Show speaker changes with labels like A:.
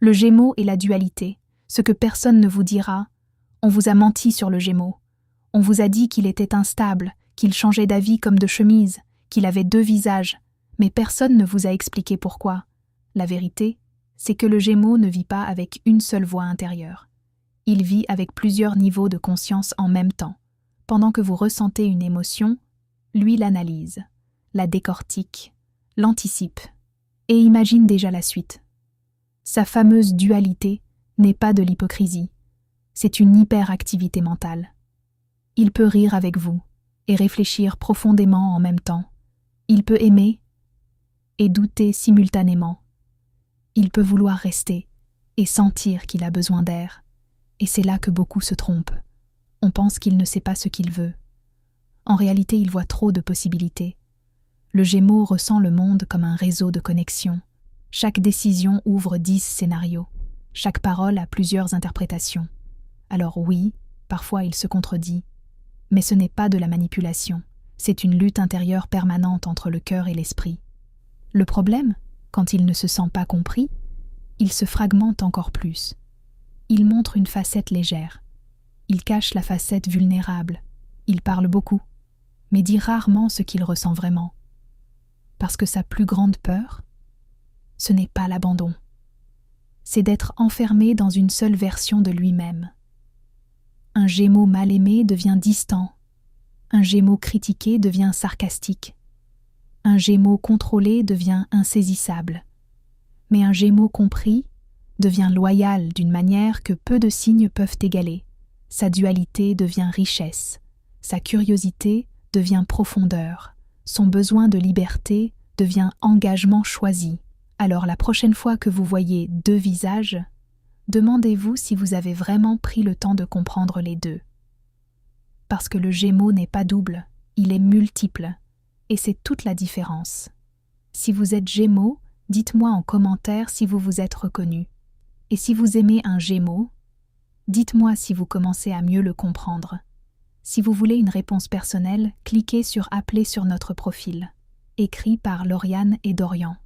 A: Le Gémeaux et la dualité, ce que personne ne vous dira, on vous a menti sur le Gémeaux. On vous a dit qu'il était instable, qu'il changeait d'avis comme de chemise, qu'il avait deux visages, mais personne ne vous a expliqué pourquoi. La vérité, c'est que le Gémeaux ne vit pas avec une seule voix intérieure. Il vit avec plusieurs niveaux de conscience en même temps. Pendant que vous ressentez une émotion, lui l'analyse, la décortique, l'anticipe, et imagine déjà la suite. Sa fameuse dualité n'est pas de l'hypocrisie, c'est une hyperactivité mentale. Il peut rire avec vous et réfléchir profondément en même temps. Il peut aimer et douter simultanément. Il peut vouloir rester et sentir qu'il a besoin d'air. Et c'est là que beaucoup se trompent. On pense qu'il ne sait pas ce qu'il veut. En réalité, il voit trop de possibilités. Le Gémeaux ressent le monde comme un réseau de connexions. Chaque décision ouvre 10 scénarios. Chaque parole a plusieurs interprétations. Alors oui, parfois il se contredit. Mais ce n'est pas de la manipulation. C'est une lutte intérieure permanente entre le cœur et l'esprit. Le problème, quand il ne se sent pas compris, il se fragmente encore plus. Il montre une facette légère. Il cache la facette vulnérable. Il parle beaucoup, mais dit rarement ce qu'il ressent vraiment. Parce que sa plus grande peur, ce n'est pas l'abandon. C'est d'être enfermé dans une seule version de lui-même. Un Gémeaux mal aimé devient distant. Un Gémeaux critiqué devient sarcastique. Un Gémeaux contrôlé devient insaisissable. Mais un Gémeaux compris devient loyal d'une manière que peu de signes peuvent égaler. Sa dualité devient richesse. Sa curiosité devient profondeur. Son besoin de liberté devient engagement choisi. Alors la prochaine fois que vous voyez deux visages, demandez-vous si vous avez vraiment pris le temps de comprendre les deux. Parce que le Gémeaux n'est pas double, il est multiple, et c'est toute la différence. Si vous êtes Gémeaux, dites-moi en commentaire si vous vous êtes reconnu. Et si vous aimez un Gémeaux, dites-moi si vous commencez à mieux le comprendre. Si vous voulez une réponse personnelle, cliquez sur « Appeler » sur notre profil, écrit par Lauriane et Dorian.